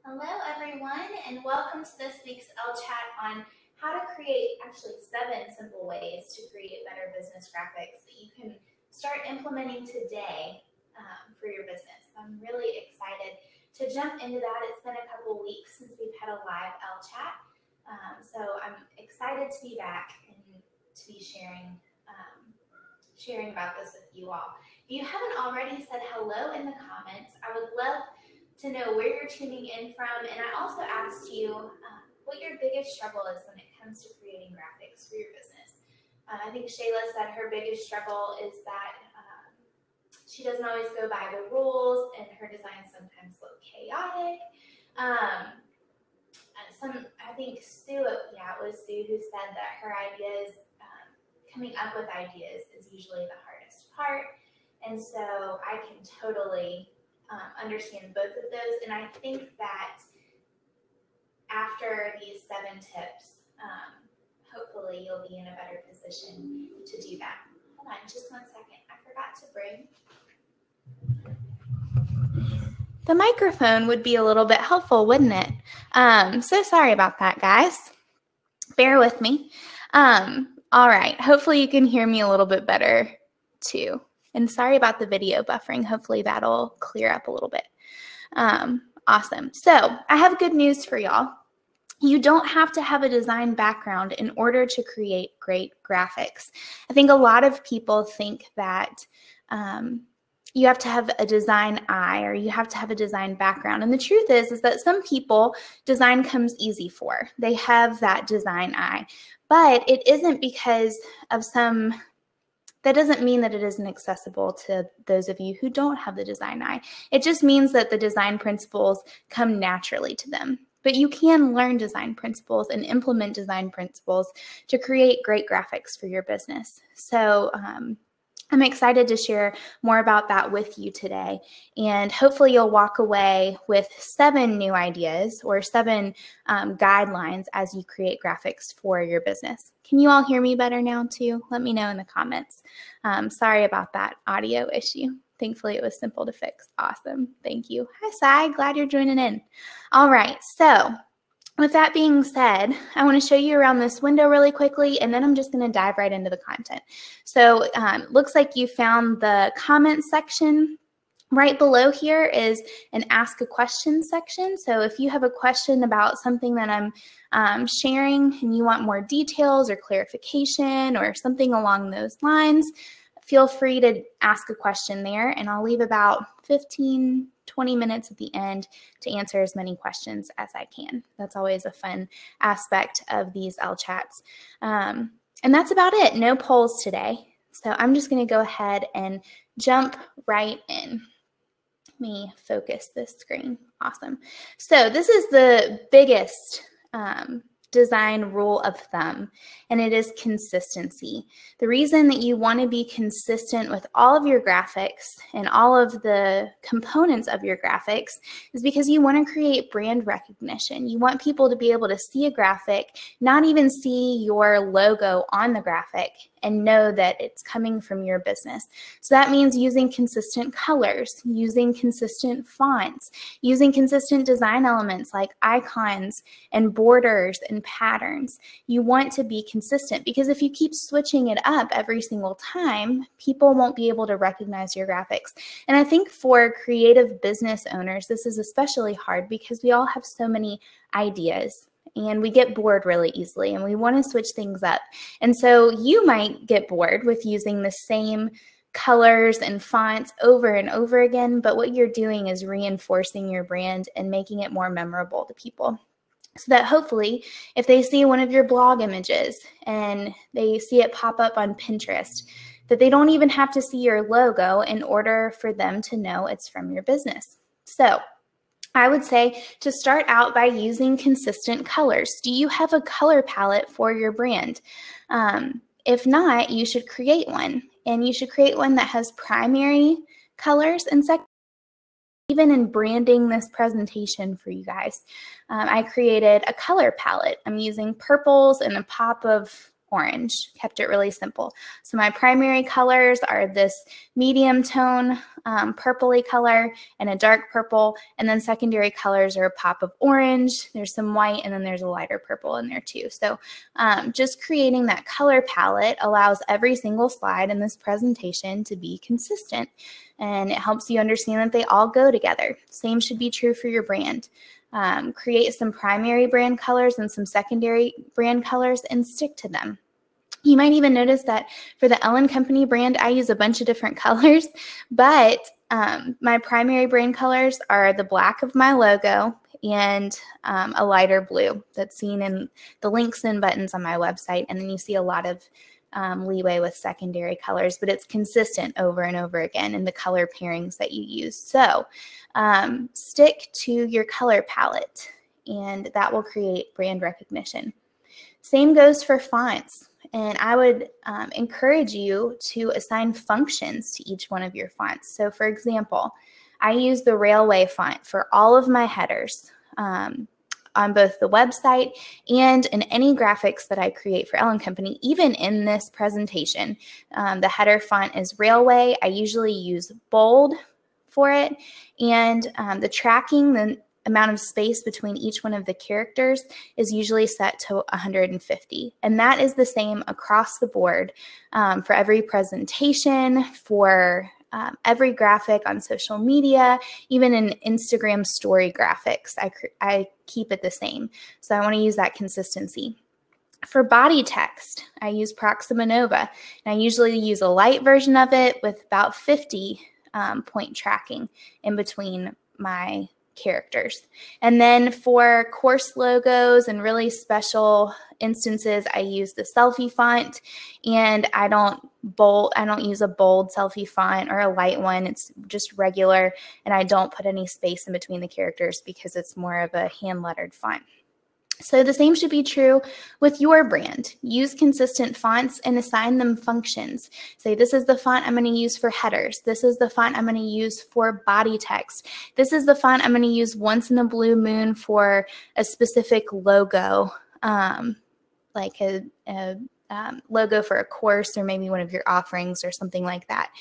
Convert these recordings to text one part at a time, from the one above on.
Hello everyone, and welcome to this week's Ellechat on how to create actually 7 simple ways to create better business graphics that you can start implementing today for your business. I'm really excited to jump into that. It's been a couple weeks since we've had a live Ellechat, so I'm excited to be back and to be sharing about this with you all. If you haven't already said hello in the comments, I would love to know where you're tuning in from, and I also asked you what your biggest struggle is when it comes to creating graphics for your business. I think Shayla said her biggest struggle is that she doesn't always go by the rules, and her designs sometimes look chaotic. I think Sue, it was Sue who said that her ideas, coming up with ideas is usually the hardest part, and so I can totally understand both of those, and I think that after these 7 tips, hopefully you'll be in a better position to do that. Hold on just one second. I forgot to bring. The microphone would be a little bit helpful, wouldn't it? So sorry about that, guys. Bear with me. All right. Hopefully you can hear me a little bit better too. And sorry about the video buffering. Hopefully that'll clear up a little bit. Awesome. So I have good news for y'all. You don't have to have a design background in order to create great graphics. I think a lot of people think that you have to have a design eye or you have to have a design background. And the truth is that some people design comes easy for. They have that design eye. But it isn't because of that doesn't mean that it isn't accessible to those of you who don't have the design eye. It just means that the design principles come naturally to them. But you can learn design principles and implement design principles to create great graphics for your business. So I'm excited to share more about that with you today. And hopefully you'll walk away with 7 new ideas or 7 guidelines as you create graphics for your business. Can you all hear me better now too? Let me know in the comments. Sorry about that audio issue. Thankfully, it was simple to fix. Awesome. Thank you. Hi, Sai. Glad you're joining in. All right. So with that being said, I want to show you around this window really quickly, and then I'm just going to dive right into the content. So looks like you found the comment section. Right below here is an ask a question section. So if you have a question about something that I'm sharing and you want more details or clarification or something along those lines, feel free to ask a question there, and I'll leave about 15, 20 minutes at the end to answer as many questions as I can. That's always a fun aspect of these Ellechat's. And that's about it. No polls today. So I'm just going to go ahead and jump right in. Let me focus this screen. Awesome. So this is the biggest design rule of thumb, and it is consistency. The reason that you want to be consistent with all of your graphics and all of the components of your graphics is because you want to create brand recognition. You want people to be able to see a graphic, not even see your logo on the graphic, and know that it's coming from your business. So that means using consistent colors, using consistent fonts, using consistent design elements like icons and borders and patterns. You want to be consistent because if you keep switching it up every single time, people won't be able to recognize your graphics. And I think for creative business owners, this is especially hard because we all have so many ideas. And we get bored really easily, and we want to switch things up. And so you might get bored with using the same colors and fonts over and over again, but what you're doing is reinforcing your brand and making it more memorable to people. So that hopefully, if they see one of your blog images and they see it pop up on Pinterest, that they don't even have to see your logo in order for them to know it's from your business. So I would say to start out by using consistent colors. Do you have a color palette for your brand? If not, you should create one. And you should create one that has primary colors and secondary. Even in branding this presentation for you guys, I created a color palette. I'm using purples and a pop of orange, kept it really simple. So my primary colors are this medium tone purpley color and a dark purple, and then secondary colors are a pop of orange, there's some white, and then there's a lighter purple in there too. So just creating that color palette allows every single slide in this presentation to be consistent, and it helps you understand that they all go together. Same should be true for your brand. Create some primary brand colors and some secondary brand colors and stick to them. You might even notice that for the Ellen Company brand, I use a bunch of different colors, but my primary brand colors are the black of my logo and a lighter blue that's seen in the links and buttons on my website. And then you see a lot of leeway with secondary colors, but it's consistent over and over again in the color pairings that you use. So stick to your color palette, and that will create brand recognition. Same goes for fonts. And I would encourage you to assign functions to each one of your fonts. So for example, I use the Railway font for all of my headers on both the website and in any graphics that I create for Ellen Company. Even in this presentation, the header font is Railway. I usually use bold for it, and the tracking, the amount of space between each one of the characters is usually set to 150. And that is the same across the board for every presentation, for every graphic on social media, even in Instagram story graphics, I keep it the same. So I want to use that consistency. For body text, I use Proxima Nova, and I usually use a light version of it with about 50 point tracking in between my characters. And then for course logos and really special instances, I use the selfie font, and I don't use a bold selfie font or a light one. It's just regular, and I don't put any space in between the characters because it's more of a hand lettered font. So the same should be true with your brand. Use consistent fonts and assign them functions. Say, this is the font I'm going to use for headers. This is the font I'm going to use for body text. This is the font I'm going to use once in a blue moon for a specific logo, like a logo for a course or maybe one of your offerings or something like that.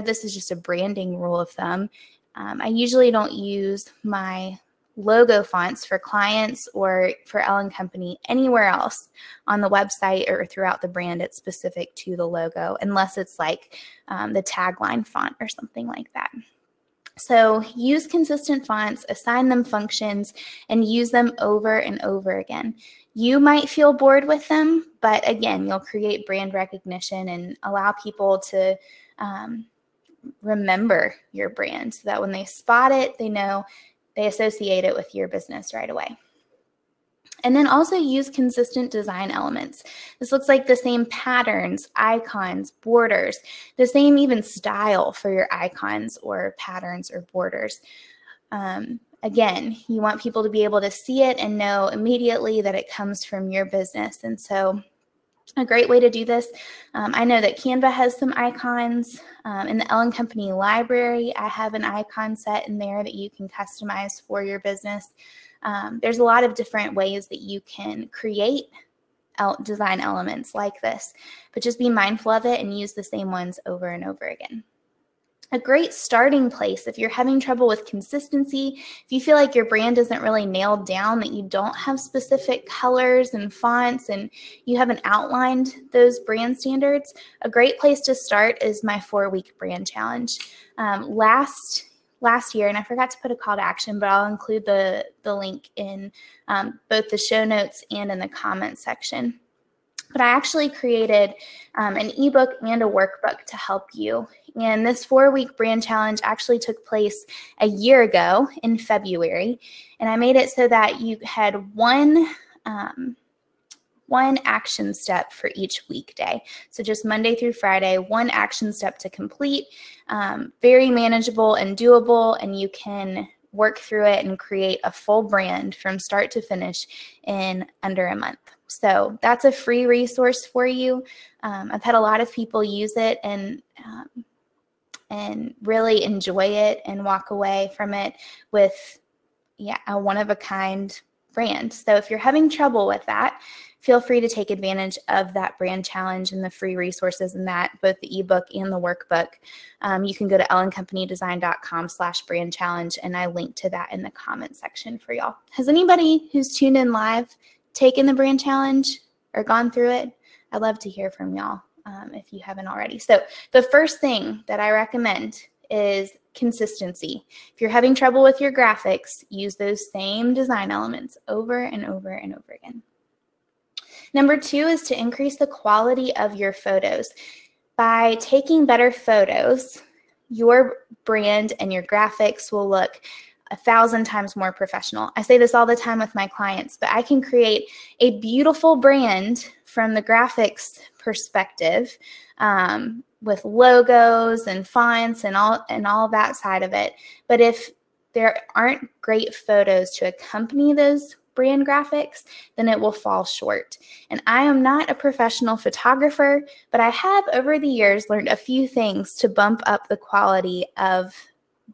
This is just a branding rule of thumb, I usually don't use my logo fonts for clients or for Ellen Company anywhere else on the website or throughout the brand. It's specific to the logo, unless it's like the tagline font or something like that. So use consistent fonts, assign them functions, and use them over and over again. You might feel bored with them, but again, you'll create brand recognition and allow people to remember your brand so that when they spot it, they associate it with your business right away. And then also use consistent design elements. This looks like the same patterns, icons, borders, the same even style for your icons or patterns or borders. Again, you want people to be able to see it and know immediately that it comes from your business. And so a great way to do this, I know that Canva has some icons. In the Ellen Company library, I have an icon set in there that you can customize for your business. There's a lot of different ways that you can create design elements like this, but just be mindful of it and use the same ones over and over again. A great starting place if you're having trouble with consistency, if you feel like your brand isn't really nailed down, that you don't have specific colors and fonts and you haven't outlined those brand standards, a great place to start is my 4-week brand challenge. Last year, and I forgot to put a call to action, but I'll include the link in both the show notes and in the comments section. But I actually created an ebook and a workbook to help you. And this 4-week brand challenge actually took place a year ago in February. And I made it so that you had one action step for each weekday. So just Monday through Friday, one action step to complete, very manageable and doable, and you can work through it and create a full brand from start to finish in under a month. So that's a free resource for you. I've had a lot of people use it and really enjoy it and walk away from it with a one-of-a-kind brand. So if you're having trouble with that, feel free to take advantage of that brand challenge and the free resources in that, both the ebook and the workbook. You can go to ellencompanydesign.com/brand challenge, and I link to that in the comment section for y'all. Has anybody who's tuned in live taken the brand challenge or gone through it? I'd love to hear from y'all if you haven't already. So the first thing that I recommend is consistency. If you're having trouble with your graphics, use those same design elements over and over and over again. Number 2 is to increase the quality of your photos. By taking better photos, your brand and your graphics will look 1,000 times more professional. I say this all the time with my clients, but I can create a beautiful brand from the graphics perspective, with logos and fonts and all that side of it. But if there aren't great photos to accompany those brand graphics, then it will fall short. And I am not a professional photographer, but I have over the years learned a few things to bump up the quality of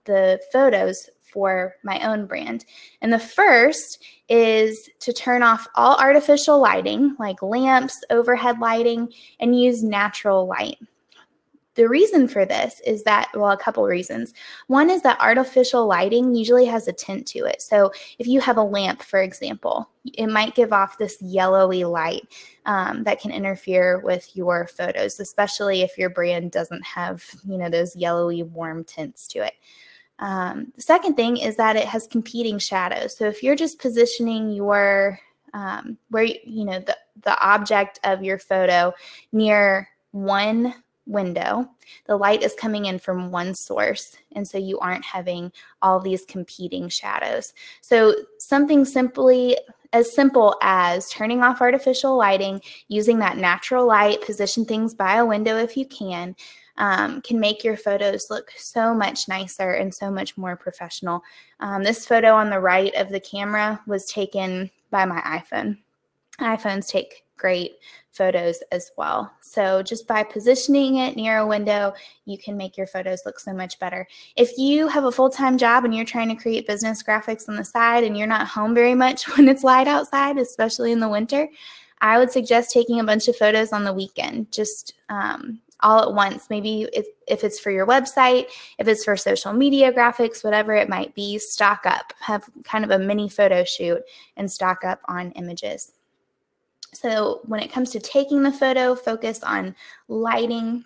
the photos for my own brand. And the first is to turn off all artificial lighting, like lamps, overhead lighting, and use natural light. The reason for this is that, well, a couple reasons. One is that artificial lighting usually has a tint to it. So if you have a lamp, for example, it might give off this yellowy light that can interfere with your photos, especially if your brand doesn't have, those yellowy warm tints to it. The second thing is that it has competing shadows. So if you're just positioning your, the object of your photo near one window, the light is coming in from one source, and so you aren't having all these competing shadows. So something as simple as turning off artificial lighting, using that natural light, position things by a window if you can make your photos look so much nicer and so much more professional. This photo on the right of the camera was taken by my iPhone. iPhones take great photos as well. So just by positioning it near a window, you can make your photos look so much better. If you have a full-time job and you're trying to create business graphics on the side and you're not home very much when it's light outside, especially in the winter, I would suggest taking a bunch of photos on the weekend, just all at once. Maybe if it's for your website, if it's for social media graphics, whatever it might be, stock up. Have kind of a mini photo shoot and stock up on images. So when it comes to taking the photo, focus on lighting.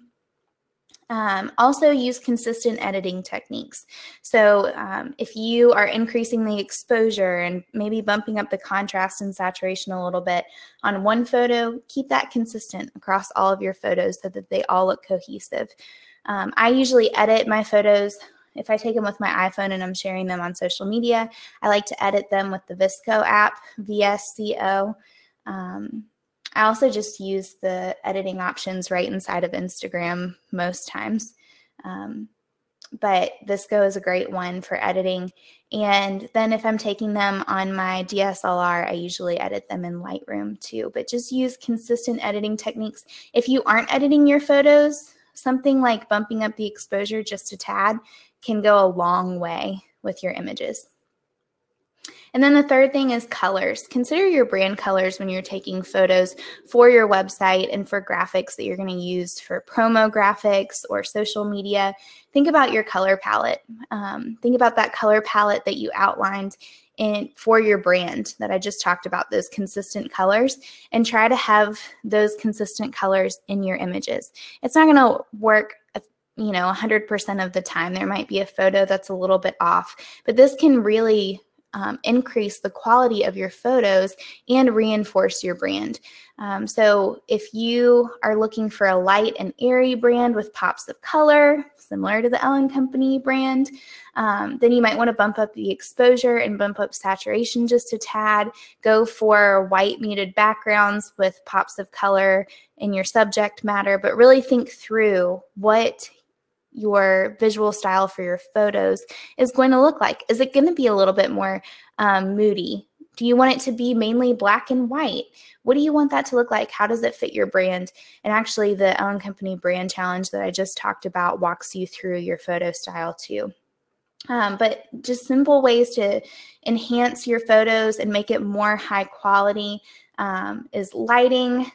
Also use consistent editing techniques. So if you are increasing the exposure and maybe bumping up the contrast and saturation a little bit on one photo, keep that consistent across all of your photos so that they all look cohesive. I usually edit my photos. If I take them with my iPhone and I'm sharing them on social media, I like to edit them with the VSCO app, VSCO. I also just use the editing options right inside of Instagram most times. But VSCO is a great one for editing. And then if I'm taking them on my DSLR, I usually edit them in Lightroom too. But just use consistent editing techniques. If you aren't editing your photos, something like bumping up the exposure just a tad can go a long way with your images. And then the third thing is colors. Consider your brand colors when you're taking photos for your website and for graphics that you're going to use for promo graphics or social media. Think about your color palette. Think about that color palette that you outlined for your brand that I just talked about, those consistent colors, and try to have those consistent colors in your images. It's not going to work 100% of the time. There might be a photo that's a little bit off, but this can really increase the quality of your photos and reinforce your brand. So if you are looking for a light and airy brand with pops of color, similar to the Ellen Company brand, then you might want to bump up the exposure and bump up saturation just a tad. Go for white muted backgrounds with pops of color in your subject matter, but really think through what your visual style for your photos is going to look like. Is it going to be a little bit more moody? Do you want it to be mainly black and white? What do you want that to look like? How does it fit your brand? And actually the Ellen Company brand challenge that I just talked about walks you through your photo style too. But just simple ways to enhance your photos and make it more high quality is lighting,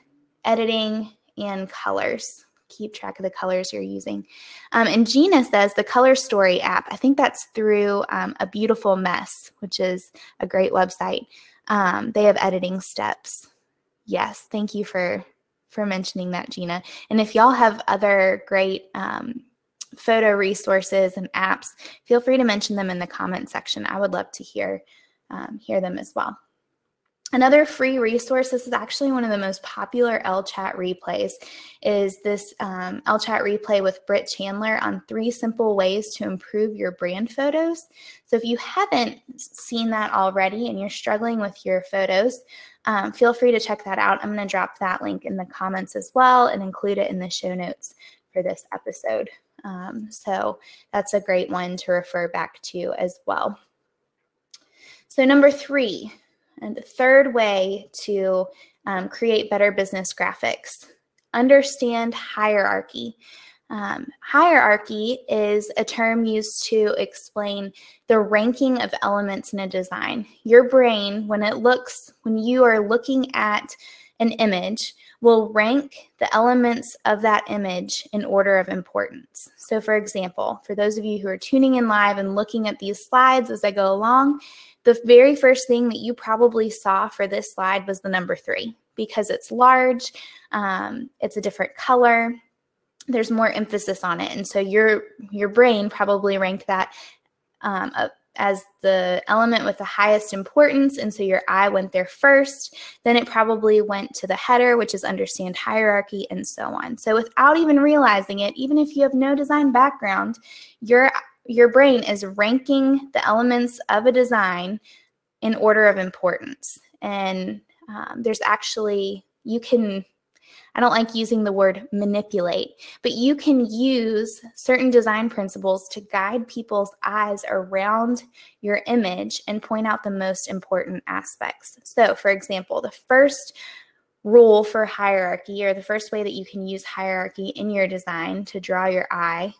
editing, and colors. Keep track of the colors you're using. And Gina says the Color Story app. I think that's through A Beautiful Mess, which is a great website. They have editing steps. Yes, thank you for mentioning that, Gina. And if y'all have other great photo resources and apps, feel free to mention them in the comment section. I would love to hear them as well. Another free resource, this is actually one of the most popular Ellechat replays, is this Ellechat replay with Britt Chandler on 3 simple ways to improve your brand photos. So if you haven't seen that already and you're struggling with your photos, feel free to check that out. I'm going to drop that link in the comments as well and include it in the show notes for this episode. So that's a great one to refer back to as well. So number 3, and the third way to create better business graphics, understand hierarchy. Hierarchy is a term used to explain the ranking of elements in a design. Your brain, when you are looking at an image, will rank the elements of that image in order of importance. So for example, for those of you who are tuning in live and looking at these slides as I go along, the very first thing that you probably saw for this slide was the number 3 because it's large, it's a different color, there's more emphasis on it. And so your brain probably ranked that as the element with the highest importance, and so your eye went there first. Then it probably went to the header, which is understand hierarchy, and so on. So without even realizing it, even if you have no design background, your brain is ranking the elements of a design in order of importance. And there's actually, I don't like using the word manipulate, but you can use certain design principles to guide people's eyes around your image and point out the most important aspects. So for example, the first rule for hierarchy, or the first way that you can use hierarchy in your design to draw your eye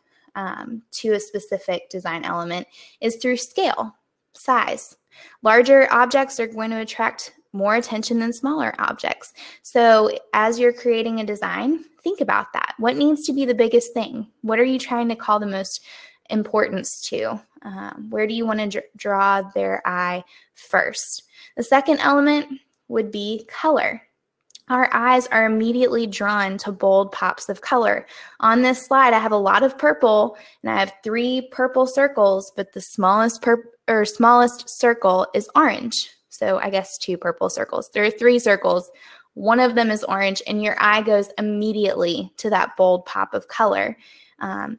to a specific design element, is through scale, size. Larger objects are going to attract more attention than smaller objects. So as you're creating a design, think about that. What needs to be the biggest thing? What are you trying to call the most importance to? Where do you want to draw their eye first? The second element would be color. Our eyes are immediately drawn to bold pops of color. On this slide, I have a lot of purple, and I have 3 purple circles, but the smallest circle is orange. So I guess 2 purple circles. There are 3 circles. One of them is orange, and your eye goes immediately to that bold pop of color.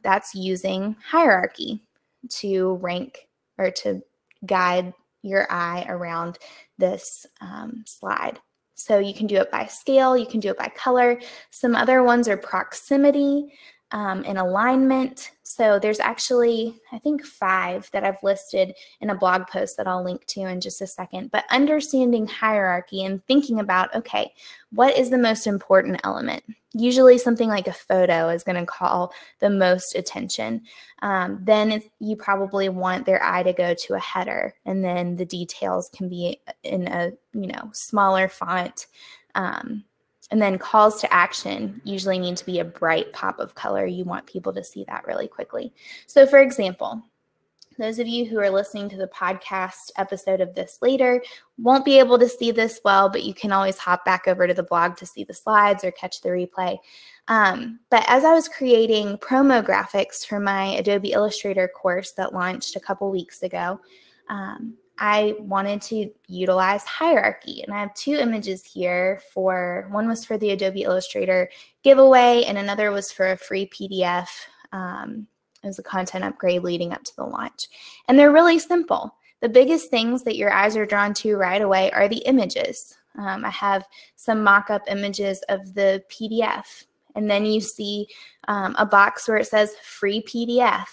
That's using hierarchy to rank or to guide your eye around this slide. So you can do it by scale, you can do it by color. Some other ones are proximity and alignment. So there's actually, I think, 5 that I've listed in a blog post that I'll link to in just a second. But understanding hierarchy and thinking about, okay, what is the most important element? Usually something like a photo is going to call the most attention. Then you probably want their eye to go to a header, and then the details can be in a smaller font. And then calls to action usually need to be a bright pop of color. You want people to see that really quickly. So for example, those of you who are listening to the podcast episode of this later won't be able to see this well, but you can always hop back over to the blog to see the slides or catch the replay. But as I was creating promo graphics for my Adobe Illustrator course that launched a couple weeks ago, I wanted to utilize hierarchy, and I have 2 images here. One was for the Adobe Illustrator giveaway, and another was for a free PDF. It was a content upgrade leading up to the launch. And they're really simple. The biggest things that your eyes are drawn to right away are the images. I have some mock-up images of the PDF, and then you see a box where it says free PDF.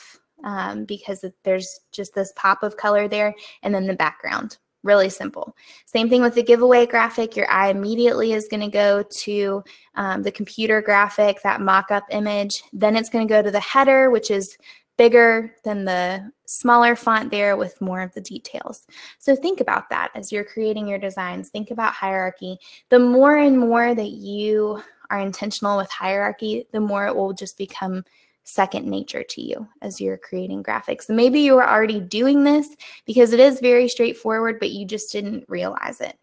Because there's just this pop of color there, and then the background. Really simple. Same thing with the giveaway graphic. Your eye immediately is going to go to the computer graphic, that mock-up image. Then it's going to go to the header, which is bigger than the smaller font there with more of the details. So think about that as you're creating your designs. Think about hierarchy. The more and more that you are intentional with hierarchy, the more it will just become second nature to you as you're creating graphics. And maybe you were already doing this because it is very straightforward, but you just didn't realize it.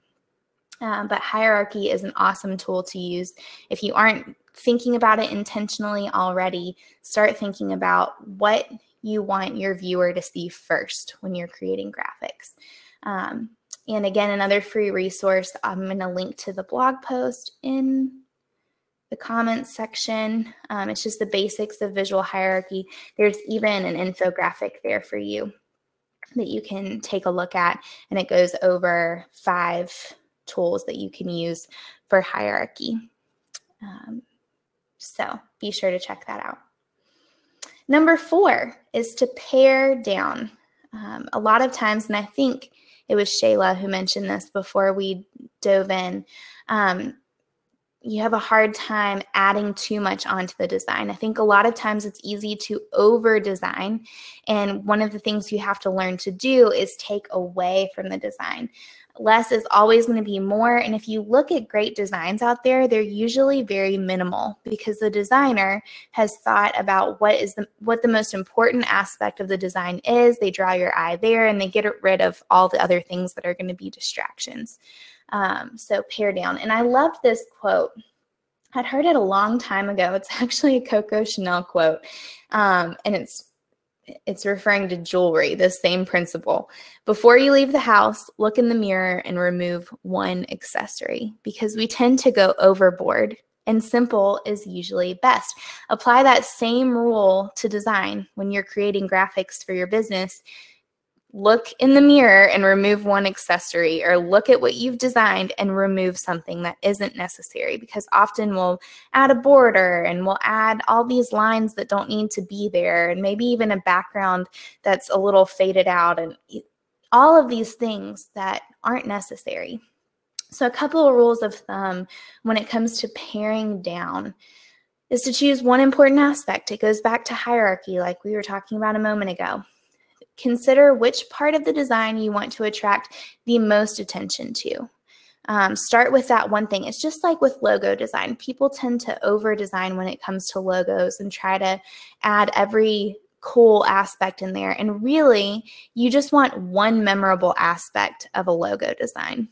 But hierarchy is an awesome tool to use. If you aren't thinking about it intentionally already, start thinking about what you want your viewer to see first when you're creating graphics. And again, another free resource, I'm going to link to the blog post in the comments section. It's just the basics of visual hierarchy. There's even an infographic there for you that you can take a look at, and it goes over 5 tools that you can use for hierarchy. So be sure to check that out. Number 4 is to pare down. A lot of times, and I think it was Shayla who mentioned this before we dove in, you have a hard time adding too much onto the design. I think a lot of times it's easy to over design, and one of the things you have to learn to do is take away from the design. Less is always going to be more, and if you look at great designs out there, they're usually very minimal because the designer has thought about what the most important aspect of the design is. They draw your eye there, and they get rid of all the other things that are going to be distractions. So pare down. And I loved this quote. I'd heard it a long time ago. It's actually a Coco Chanel quote, and it's referring to jewelry, the same principle. Before you leave the house, look in the mirror and remove one accessory, because we tend to go overboard, and simple is usually best. Apply that same rule to design when you're creating graphics for your business. Look in the mirror and remove one accessory, or look at what you've designed and remove something that isn't necessary, because often we'll add a border and we'll add all these lines that don't need to be there, and maybe even a background that's a little faded out, and all of these things that aren't necessary. So a couple of rules of thumb when it comes to paring down is to choose one important aspect. It goes back to hierarchy like we were talking about a moment ago. Consider which part of the design you want to attract the most attention to. Start with that one thing. It's just like with logo design. People tend to over-design when it comes to logos and try to add every cool aspect in there. And really, you just want one memorable aspect of a logo design.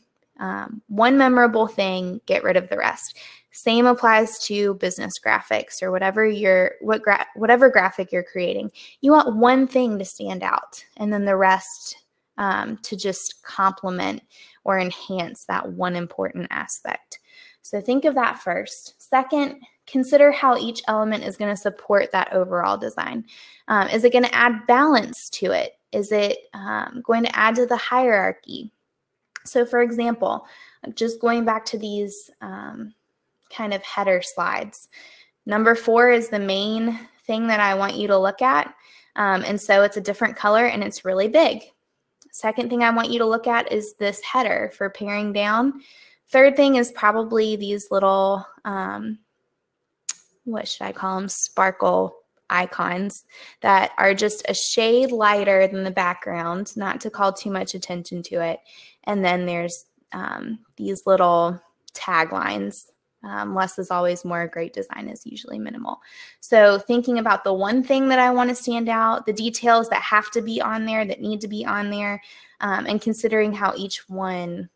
One memorable thing, get rid of the rest. Same applies to business graphics or whatever graphic you're creating. You want one thing to stand out, and then the rest to just complement or enhance that one important aspect. So think of that first. Second, consider how each element is going to support that overall design. Is it going to add balance to it? Is it going to add to the hierarchy? So for example, just going back to these kind of header slides. Number 4 is the main thing that I want you to look at. And so it's a different color and it's really big. Second thing I want you to look at is this header for paring down. Third thing is probably these little, what should I call them? Sparkle icons that are just a shade lighter than the background, not to call too much attention to it. And then there's these little taglines. Less is always more. Great design is usually minimal. So thinking about the one thing that I want to stand out, the details that have to be on there, that need to be on there, and considering how each one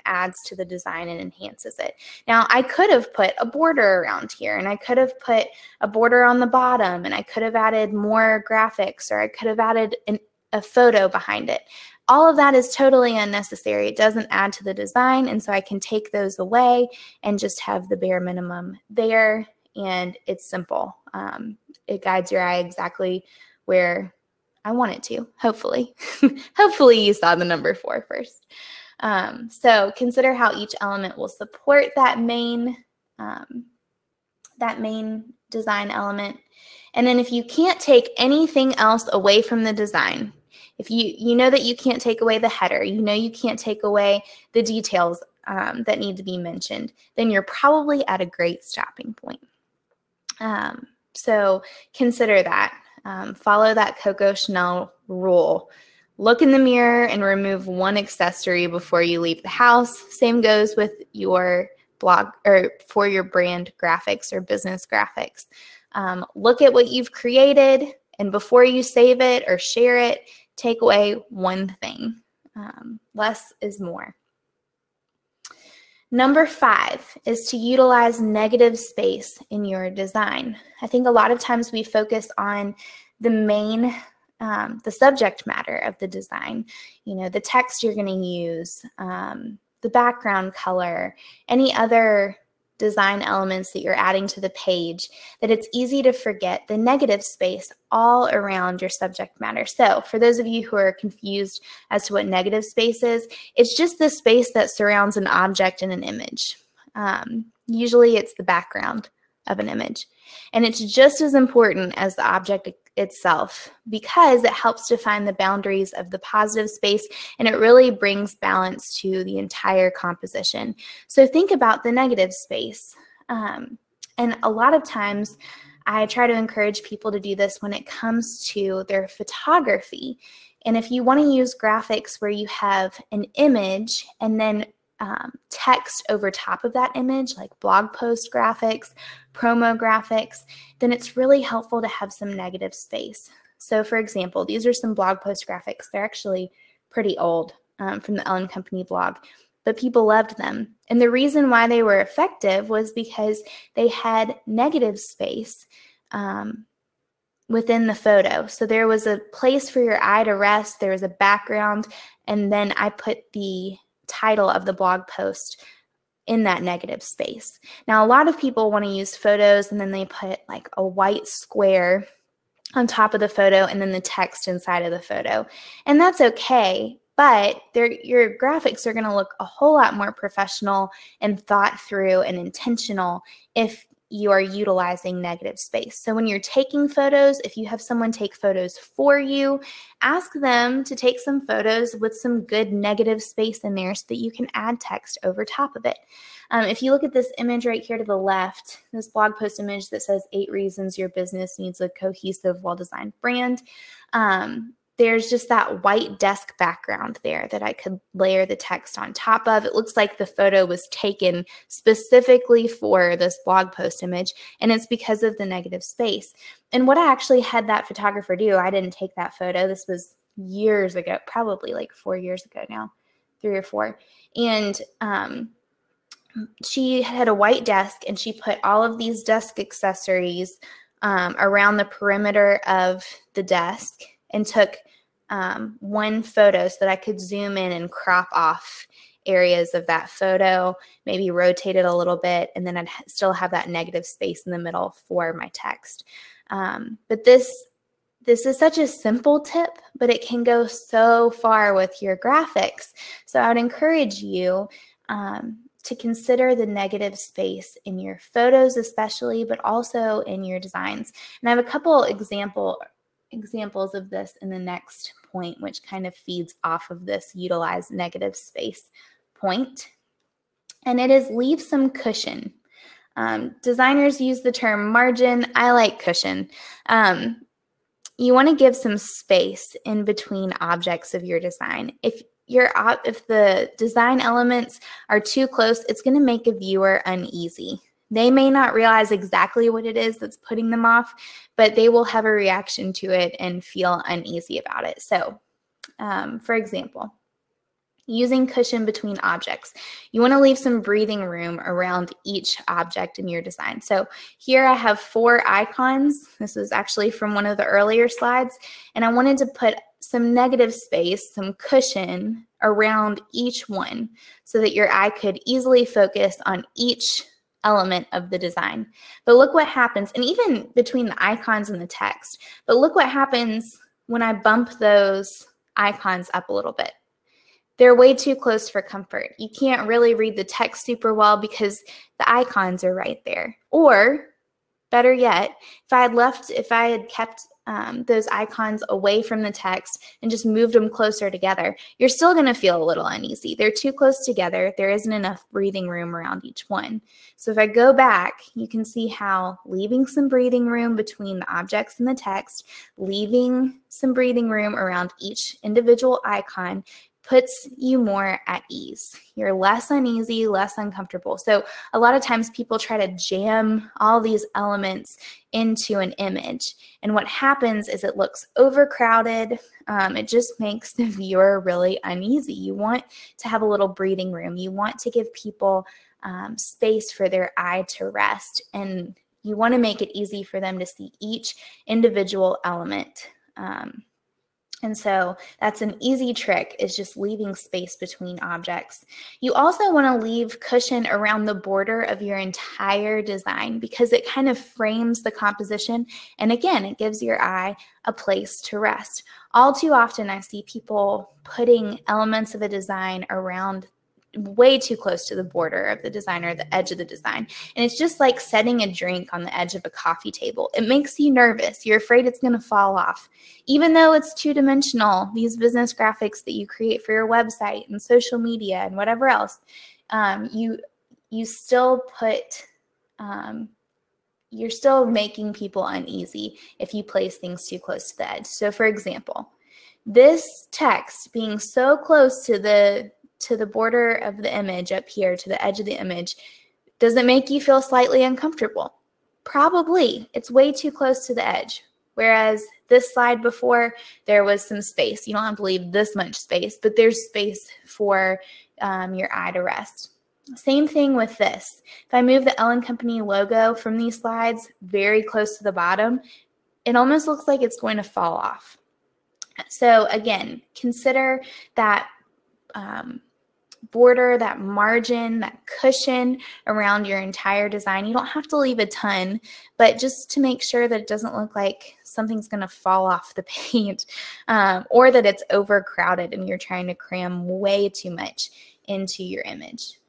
adds to the design and enhances it. Now, I could have put a border around here, and I could have put a border on the bottom, and I could have added more graphics, or I could have added a photo behind it. All of that is totally unnecessary. It doesn't add to the design, and so I can take those away and just have the bare minimum there, and it's simple. It guides your eye exactly where I want it to, hopefully. Hopefully you saw the number 4 first. So consider how each element will support that main design element. And then if you can't take anything else away from the design, if you know that you can't take away the header, you know you can't take away the details that need to be mentioned, then you're probably at a great stopping point. So consider that. Follow that Coco Chanel rule. Look in the mirror and remove one accessory before you leave the house. Same goes with your blog or for your brand graphics or business graphics. Look at what you've created, and before you save it or share it, take away one thing. Less is more. Number 5 is to utilize negative space in your design. I think a lot of times we focus on the main, the subject matter of the design, the text you're going to use, the background color, any other design elements that you're adding to the page, that it's easy to forget the negative space all around your subject matter. So for those of you who are confused as to what negative space is, it's just the space that surrounds an object and an image. Usually it's the background of an image. And it's just as important as the object itself because it helps define the boundaries of the positive space, and it really brings balance to the entire composition. So think about the negative space. And a lot of times I try to encourage people to do this when it comes to their photography. And if you want to use graphics where you have an image and then text over top of that image, like blog post graphics, promo graphics, then it's really helpful to have some negative space. So for example, these are some blog post graphics. They're actually pretty old from the Ellen Company blog, but people loved them. And the reason why they were effective was because they had negative space within the photo. So there was a place for your eye to rest, there was a background, and then I put the title of the blog post in that negative space. Now, a lot of people want to use photos and then they put like a white square on top of the photo and then the text inside of the photo. And that's okay, but your graphics are going to look a whole lot more professional and thought through and intentional if you are utilizing negative space. So when you're taking photos, if you have someone take photos for you, ask them to take some photos with some good negative space in there so that you can add text over top of it. If you look at this image right here to the left, this blog post image that says 8 reasons your business needs a cohesive, well-designed brand, there's just that white desk background there that I could layer the text on top of. It looks like the photo was taken specifically for this blog post image, and it's because of the negative space. And what I actually had that photographer do, I didn't take that photo. This was years ago, probably like 4 years ago now, 3 or 4. And she had a white desk, and she put all of these desk accessories around the perimeter of the desk and took one photo so that I could zoom in and crop off areas of that photo, maybe rotate it a little bit, and then I'd still have that negative space in the middle for my text. But this is such a simple tip, but it can go so far with your graphics. So I would encourage you to consider the negative space in your photos especially, but also in your designs. And I have a couple examples of this in the next point, which kind of feeds off of this utilize negative space point. And it is leave some cushion. Designers use the term margin. I like cushion. You want to give some space in between objects of your design. If the design elements are too close, it's going to make a viewer uneasy. They may not realize exactly what it is that's putting them off, but they will have a reaction to it and feel uneasy about it. So, for example, using cushion between objects. You want to leave some breathing room around each object in your design. So here I have 4 icons. This was actually from one of the earlier slides, and I wanted to put some negative space, some cushion around each one so that your eye could easily focus on each element of the design. But look what happens, and even between the icons and the text, but look what happens when I bump those icons up a little bit. They're way too close for comfort. You can't really read the text super well because the icons are right there. Or better yet, if I had kept those icons away from the text and just moved them closer together, you're still going to feel a little uneasy. They're too close together. There isn't enough breathing room around each one. So if I go back, you can see how leaving some breathing room between the objects and the text, leaving some breathing room around each individual icon puts you more at ease. You're less uneasy, less uncomfortable. So a lot of times people try to jam all these elements into an image. And what happens is it looks overcrowded. It just makes the viewer really uneasy. You want to have a little breathing room. You want to give people space for their eye to rest. And you want to make it easy for them to see each individual element. And so that's an easy trick, is just leaving space between objects. You also want to leave cushion around the border of your entire design because it kind of frames the composition. And again, it gives your eye a place to rest. All too often, I see people putting elements of a design around way too close to the border of the design or the edge of the design. And it's just like setting a drink on the edge of a coffee table. It makes you nervous. You're afraid it's going to fall off. Even though it's two-dimensional, these business graphics that you create for your website and social media and whatever else, you still put, you're still making people uneasy if you place things too close to the edge. So for example, this text being so close to the border of the image up here, to the edge of the image, does it make you feel slightly uncomfortable? Probably. It's way too close to the edge. Whereas this slide before, there was some space. You don't have to leave this much space, but there's space for your eye to rest. Same thing with this. If I move the Ellen Company logo from these slides very close to the bottom, it almost looks like it's going to fall off. So again, consider that border, that margin, that cushion around your entire design. You don't have to leave a ton, but just to make sure that it doesn't look like something's going to fall off the page or that it's overcrowded and you're trying to cram way too much into your image.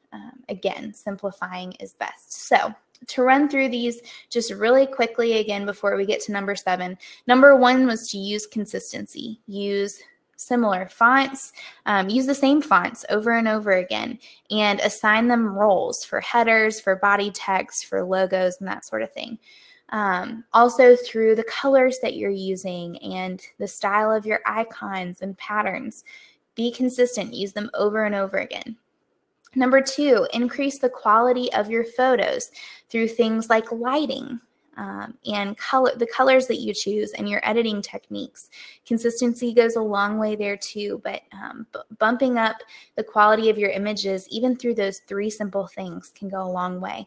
Again, simplifying is best. So to run through these just really quickly again before we get to number 7. Number 1 was to use consistency. Use similar fonts, use the same fonts over and over again, and assign them roles for headers, for body text, for logos, and that sort of thing. Also through the colors that you're using and the style of your icons and patterns. Be consistent, use them over and over again. Number 2, increase the quality of your photos through things like lighting, and the colors that you choose and your editing techniques. Consistency goes a long way there too, but bumping up the quality of your images, even through those 3 simple things, can go a long way.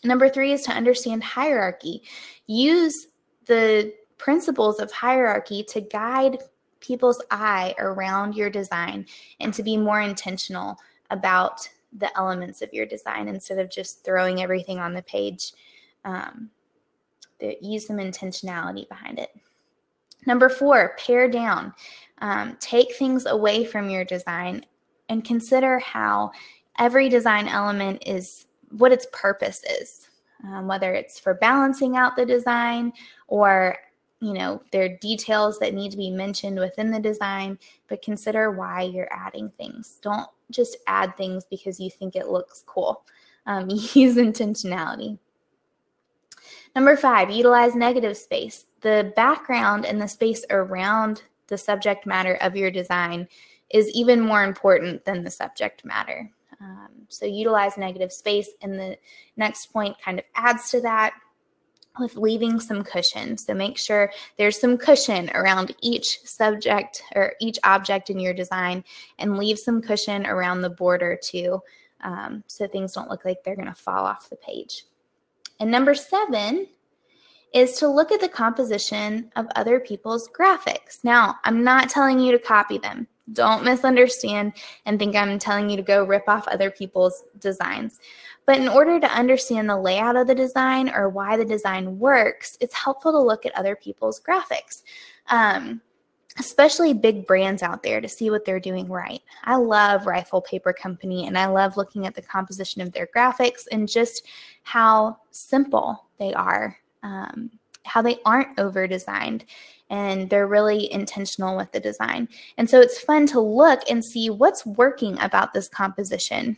Number 3 is to understand hierarchy. Use the principles of hierarchy to guide people's eye around your design and to be more intentional about the elements of your design instead of just throwing everything on the page. Use some intentionality behind it. Number 4, pare down. Take things away from your design and consider how every design element is what its purpose is, whether it's for balancing out the design or there are details that need to be mentioned within the design, but consider why you're adding things. Don't just add things because you think it looks cool. Use intentionality. Number 5, utilize negative space. The background and the space around the subject matter of your design is even more important than the subject matter. So utilize negative space, and the next point kind of adds to that with leaving some cushion. So make sure there's some cushion around each subject or each object in your design, and leave some cushion around the border too, so things don't look like they're going to fall off the page. And number 7 is to look at the composition of other people's graphics. Now, I'm not telling you to copy them. Don't misunderstand and think I'm telling you to go rip off other people's designs. But in order to understand the layout of the design or why the design works, it's helpful to look at other people's graphics, especially big brands out there, to see what they're doing right. I love Rifle Paper Company, and I love looking at the composition of their graphics and just how simple they are. how they aren't over designed, and they're really intentional with the design. And so it's fun to look and see what's working about this composition.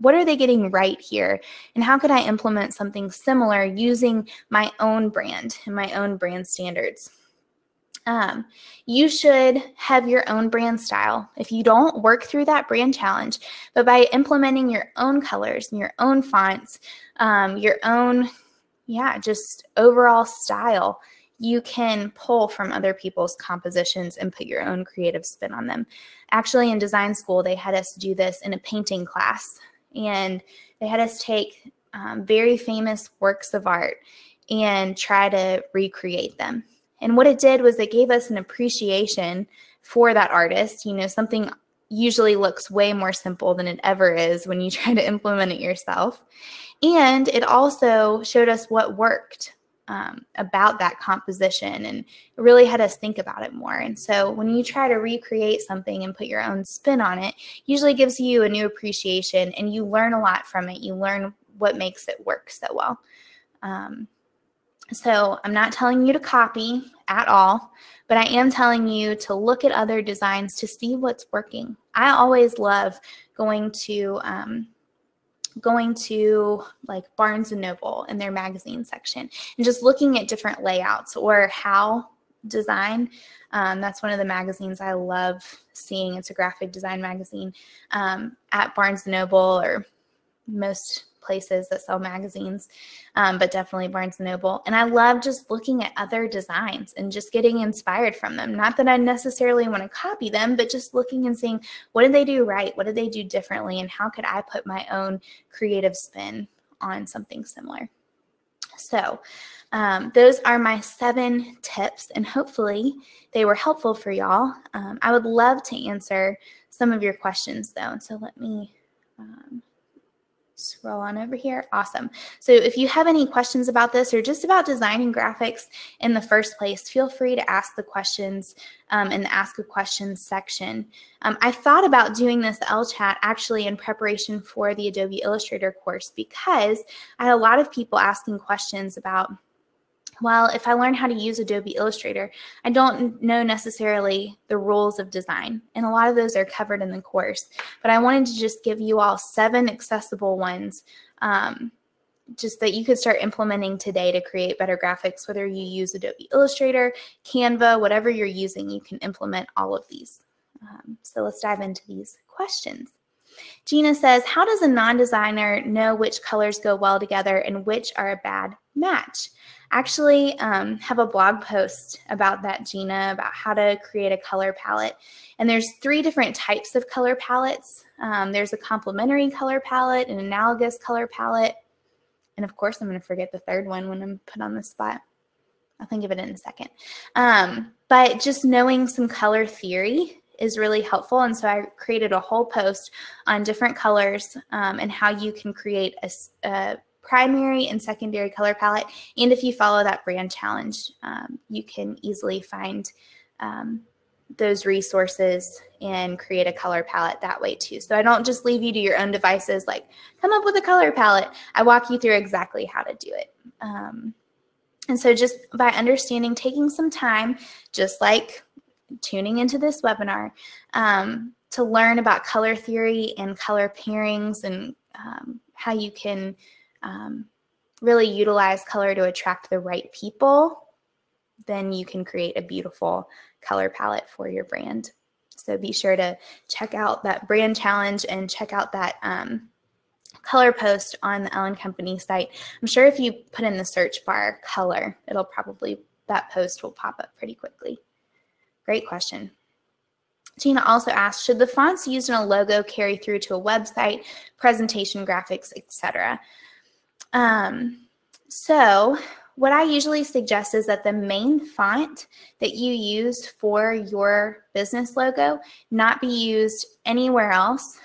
What are they getting right here? And how could I implement something similar using my own brand and my own brand standards? You should have your own brand style. If you don't, work through that brand challenge. But by implementing your own colors and your own fonts, your own, just overall style, you can pull from other people's compositions and put your own creative spin on them. Actually, in design school, they had us do this in a painting class, and they had us take very famous works of art and try to recreate them. And what it did was it gave us an appreciation for that artist. You know, something usually looks way more simple than it ever is when you try to implement it yourself. And it also showed us what worked about that composition, and it really had us think about it more. And so when you try to recreate something and put your own spin on it, usually gives you a new appreciation, and you learn a lot from it. You learn what makes it work so well. So I'm not telling you to copy at all, but I am telling you to look at other designs to see what's working. I always love going to like Barnes & Noble in their magazine section and just looking at different layouts, or How Design. That's one of the magazines I love seeing. It's a graphic design magazine at Barnes & Noble, or most places that sell magazines, but definitely Barnes & Noble. And I love just looking at other designs and just getting inspired from them. Not that I necessarily want to copy them, but just looking and seeing, what did they do right? What did they do differently? And how could I put my own creative spin on something similar? So those are my 7 tips, and hopefully they were helpful for y'all. I would love to answer some of your questions though. So let me scroll on over here. Awesome. So if you have any questions about this, or just about designing graphics in the first place, feel free to ask the questions in the Ask a Question section. I thought about doing this Ellechat actually in preparation for the Adobe Illustrator course, because I had a lot of people asking questions about, well, if I learn how to use Adobe Illustrator, I don't know necessarily the rules of design. And a lot of those are covered in the course. But I wanted to just give you all 7 accessible ones, just that you could start implementing today to create better graphics. Whether you use Adobe Illustrator, Canva, whatever you're using, you can implement all of these. So let's dive into these questions. Gina says, how does a non-designer know which colors go well together and which are a bad match? Actually have a blog post about that, Gina, about how to create a color palette. And there's 3 different types of color palettes. There's a complementary color palette, an analogous color palette, and of course I'm going to forget the third one when I'm put on the spot. I'll think of it in a second. But just knowing some color theory is really helpful. And so I created a whole post on different colors and how you can create a primary and secondary color palette. And if you follow that brand challenge, you can easily find those resources and create a color palette that way too. So I don't just leave you to your own devices, like come up with a color palette. I walk you through exactly how to do it. And so just by understanding, taking some time, just like tuning into this webinar, to learn about color theory and color pairings, and how you can really utilize color to attract the right people, then you can create a beautiful color palette for your brand. So be sure to check out that brand challenge and check out that color post on the Ellen Company site. I'm sure if you put in the search bar color, that post will pop up pretty quickly. Great question. Gina also asked, should the fonts used in a logo carry through to a website, presentation, graphics, etc.? So what I usually suggest is that the main font that you use for your business logo not be used anywhere else,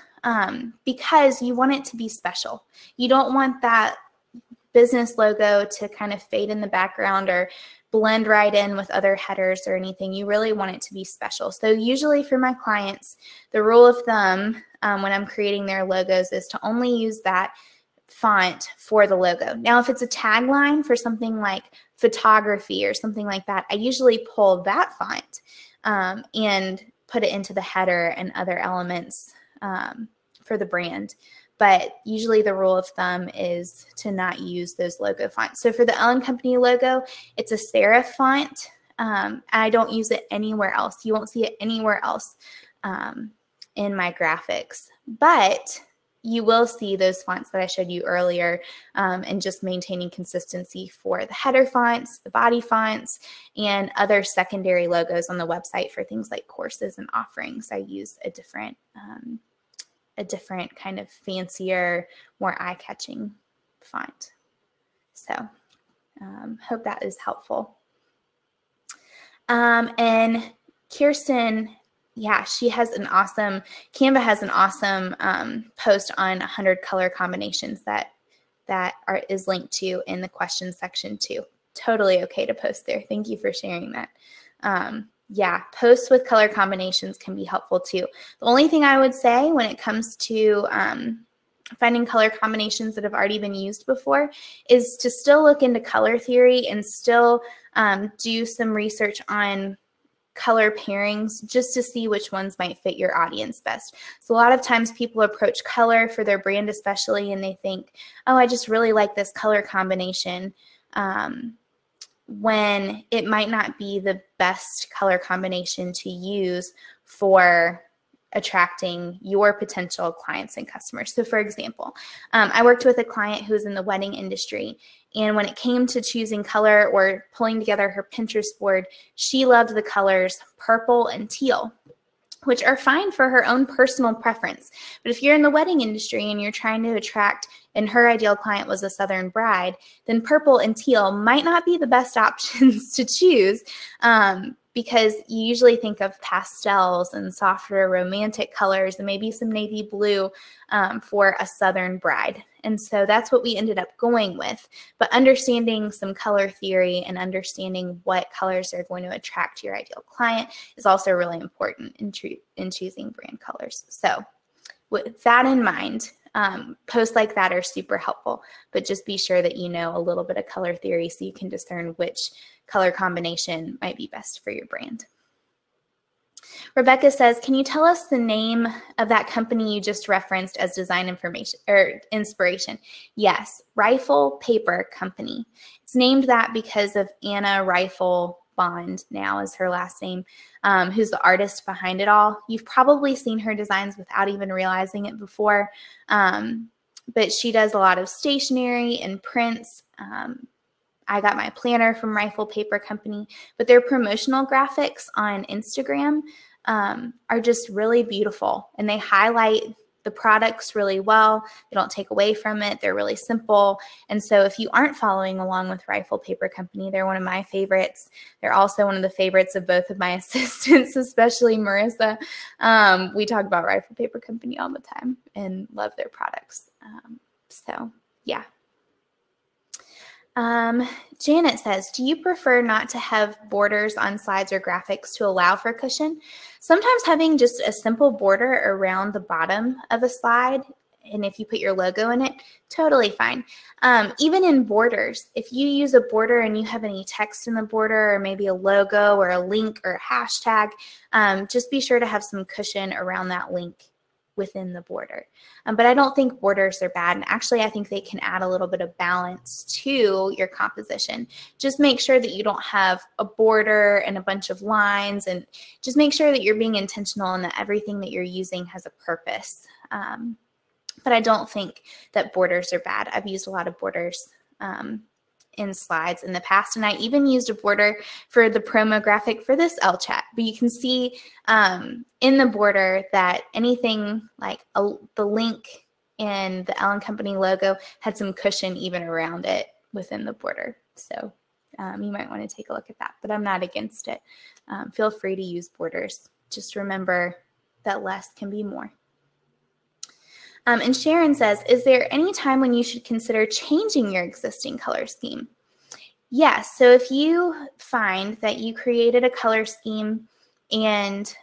because you want it to be special. You don't want that business logo to kind of fade in the background or blend right in with other headers or anything. You really want it to be special. So usually for my clients, the rule of thumb when I'm creating their logos is to only use that font for the logo. Now, if it's a tagline for something like photography or something like that, I usually pull that font and put it into the header and other elements for the brand. But usually the rule of thumb is to not use those logo fonts. So for the Ellen Company logo, it's a serif font. I don't use it anywhere else. You won't see it anywhere else in my graphics. But you will see those fonts that I showed you earlier, and just maintaining consistency for the header fonts, the body fonts, and other secondary logos on the website for things like courses and offerings. I use a different kind of fancier, more eye-catching font. So hope that is helpful. And Kirsten, yeah, she has an awesome, Canva has an awesome post on 100 color combinations that is linked to in the questions section too. Totally okay to post there. Thank you for sharing that. Yeah, posts with color combinations can be helpful too. The only thing I would say when it comes to finding color combinations that have already been used before is to still look into color theory and still do some research on color pairings just to see which ones might fit your audience best. So a lot of times people approach color for their brand especially, and they think, oh, I just really like this color combination, when it might not be the best color combination to use for attracting your potential clients and customers. So for example, I worked with a client who was in the wedding industry, and when it came to choosing color or pulling together her Pinterest board, she loved the colors purple and teal, which are fine for her own personal preference. But if you're in the wedding industry and you're trying to attract, and her ideal client was a Southern bride, then purple and teal might not be the best options to choose, because you usually think of pastels and softer romantic colors and maybe some navy blue for a Southern bride. And so that's what we ended up going with. But understanding some color theory and understanding what colors are going to attract your ideal client is also really important in choosing brand colors. So with that in mind, posts like that are super helpful, but just be sure that you know a little bit of color theory so you can discern which color combination might be best for your brand. Rebecca says, can you tell us the name of that company you just referenced as design information or inspiration? Yes, Rifle Paper Company. It's named that because of Anna Rifle Bond, now is her last name, who's the artist behind it all. You've probably seen her designs without even realizing it before, but she does a lot of stationery and prints. I got my planner from Rifle Paper Company, but their promotional graphics on Instagram are just really beautiful, and they highlight the products really well. They don't take away from it. They're really simple. And so if you aren't following along with Rifle Paper Company, they're one of my favorites. They're also one of the favorites of both of my assistants, especially Marissa. We talk about Rifle Paper Company all the time and love their products. So yeah. Janet says, do you prefer not to have borders on slides or graphics to allow for cushion? Sometimes having just a simple border around the bottom of a slide, and if you put your logo in it, totally fine. Even in borders, if you use a border and you have any text in the border or maybe a logo or a link or a hashtag, just be sure to have some cushion around that link within the border. But I don't think borders are bad. And actually, I think they can add a little bit of balance to your composition. Just make sure that you don't have a border and a bunch of lines, and just make sure that you're being intentional and that everything that you're using has a purpose. But I don't think that borders are bad. I've used a lot of borders in slides in the past, and I even used a border for the promo graphic for this Ellechat. But you can see in the border that anything like the link and the Ellen Company logo had some cushion even around it within the border. So you might want to take a look at that, but I'm not against it. Feel free to use borders. Just remember that less can be more. And Sharon says, is there any time when you should consider changing your existing color scheme? Yes. So if you find that you created a color scheme and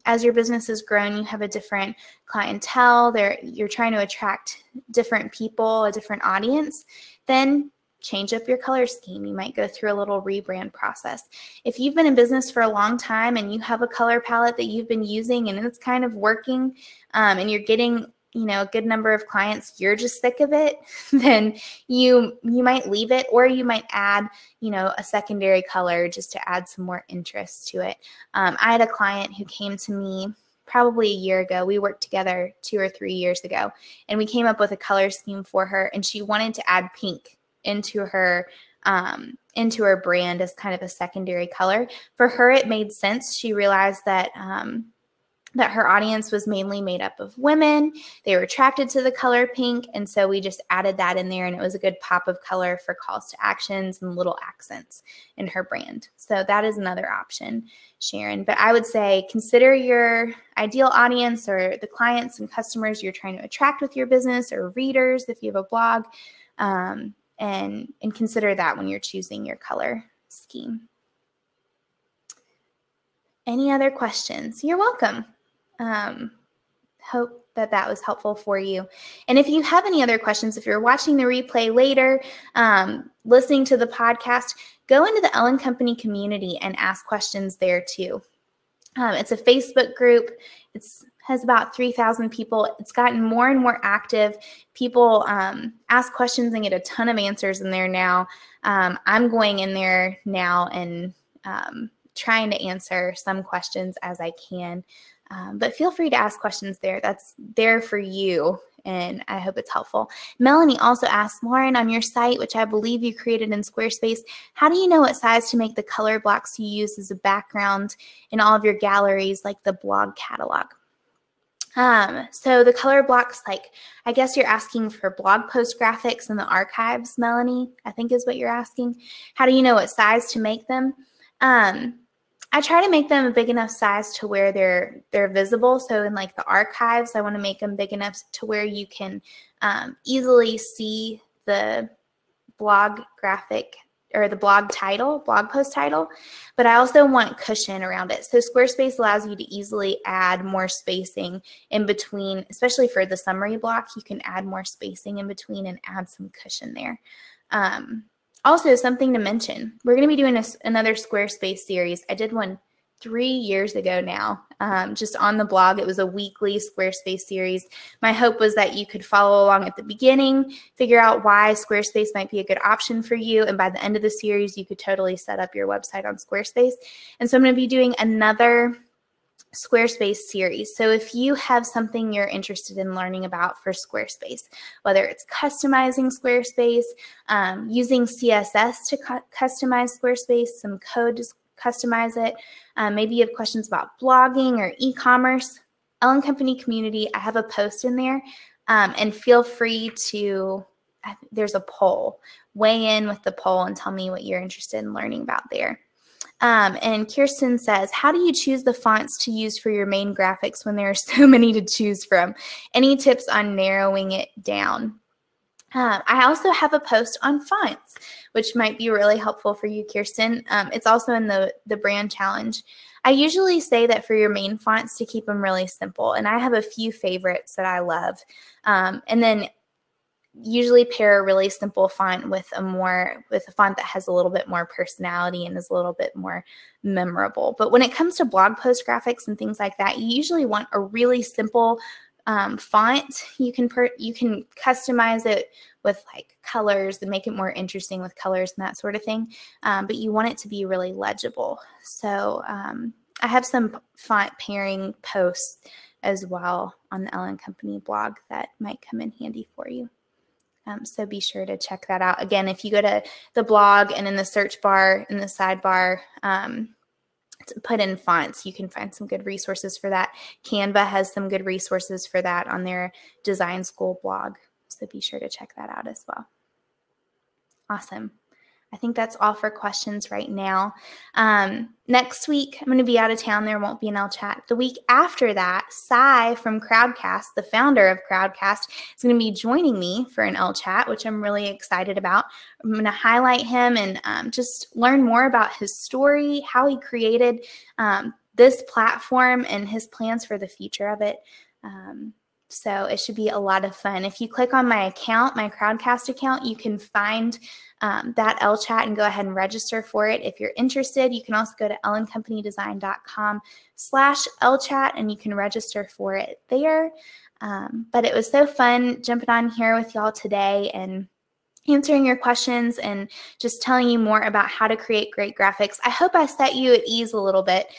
as your business has grown, you have a different clientele, you're trying to attract different people, a different audience, then change up your color scheme. You might go through a little rebrand process. If you've been in business for a long time and you have a color palette that you've been using and it's kind of working, and you're getting a good number of clients, you're just sick of it, then you might leave it, or you might add a secondary color just to add some more interest to it. I had a client who came to me probably a year ago. We worked together 2 or 3 years ago, and we came up with a color scheme for her, and she wanted to add pink into her brand as kind of a secondary color. For her, it made sense. She realized that her audience was mainly made up of women. They were attracted to the color pink, and so we just added that in there, and it was a good pop of color for calls to actions and little accents in her brand. So that is another option, Sharon. But I would say consider your ideal audience, or the clients and customers you're trying to attract with your business, or readers if you have a blog, and consider that when you're choosing your color scheme. Any other questions? You're welcome. Hope that was helpful for you. And if you have any other questions, if you're watching the replay later, listening to the podcast, go into the Ellen Company community and ask questions there too. It's a Facebook group. It has about 3,000 people. It's gotten more and more active. People ask questions and get a ton of answers in there now. I'm going in there now and trying to answer some questions as I can. But feel free to ask questions there. That's there for you, and I hope it's helpful. Melanie also asked, Lauren, on your site, which I believe you created in Squarespace, how do you know what size to make the color blocks you use as a background in all of your galleries, like the blog catalog? So the color blocks, I guess you're asking for blog post graphics in the archives, Melanie, I think is what you're asking. How do you know what size to make them? I try to make them a big enough size to where they're visible. So in the archives, I want to make them big enough to where you can easily see the blog graphic or the blog post title, but I also want cushion around it. So Squarespace allows you to easily add more spacing in between, especially for the summary block. You can add more spacing in between and add some cushion there. Also, something to mention, we're going to be doing another Squarespace series. I did one 3 years ago now, just on the blog. It was a weekly Squarespace series. My hope was that you could follow along at the beginning, figure out why Squarespace might be a good option for you, and by the end of the series, you could totally set up your website on Squarespace. And so I'm going to be doing another Squarespace series. So if you have something you're interested in learning about for Squarespace, whether it's customizing Squarespace, using CSS to customize Squarespace, some code to customize it, maybe you have questions about blogging or e-commerce, Ellen Company community, I have a post in there, and feel free to, there's a poll, weigh in with the poll and tell me what you're interested in learning about there. And Kirsten says, how do you choose the fonts to use for your main graphics when there are so many to choose from? Any tips on narrowing it down? I also have a post on fonts, which might be really helpful for you, Kirsten. It's also in the brand challenge. I usually say that for your main fonts to keep them really simple, and I have a few favorites that I love. And then usually pair a really simple font with a font that has a little bit more personality and is a little bit more memorable. But when it comes to blog post graphics and things like that, you usually want a really simple font. You can customize it with colors and make it more interesting with colors and that sort of thing. But you want it to be really legible. So I have some font pairing posts as well on the Ellen Company blog that might come in handy for you. So be sure to check that out. Again, if you go to the blog and in the search bar, in the sidebar, put in fonts, you can find some good resources for that. Canva has some good resources for that on their design school blog. So be sure to check that out as well. Awesome. I think that's all for questions right now. Next week, I'm going to be out of town. There won't be an Ellechat. The week after that, Cy from Crowdcast, the founder of Crowdcast, is going to be joining me for an Ellechat, which I'm really excited about. I'm going to highlight him and just learn more about his story, how he created this platform, and his plans for the future of it. So it should be a lot of fun. If you click on my account, my Crowdcast account, you can find that Ellechat and go ahead and register for it. If you're interested, you can also go to ellencompanydesign.com/Ellechat and you can register for it there. But it was so fun jumping on here with y'all today and answering your questions and just telling you more about how to create great graphics. I hope I set you at ease a little bit.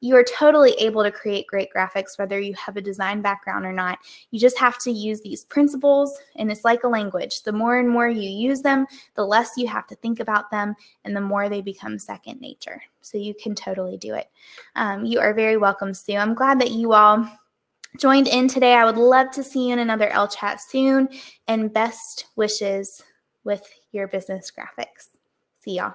You are totally able to create great graphics whether you have a design background or not. You just have to use these principles, and it's like a language. The more and more you use them, the less you have to think about them, and the more they become second nature. So you can totally do it. You are very welcome, Sue. I'm glad that you all joined in today. I would love to see you in another Ellechat soon, and best wishes with your business graphics. See y'all.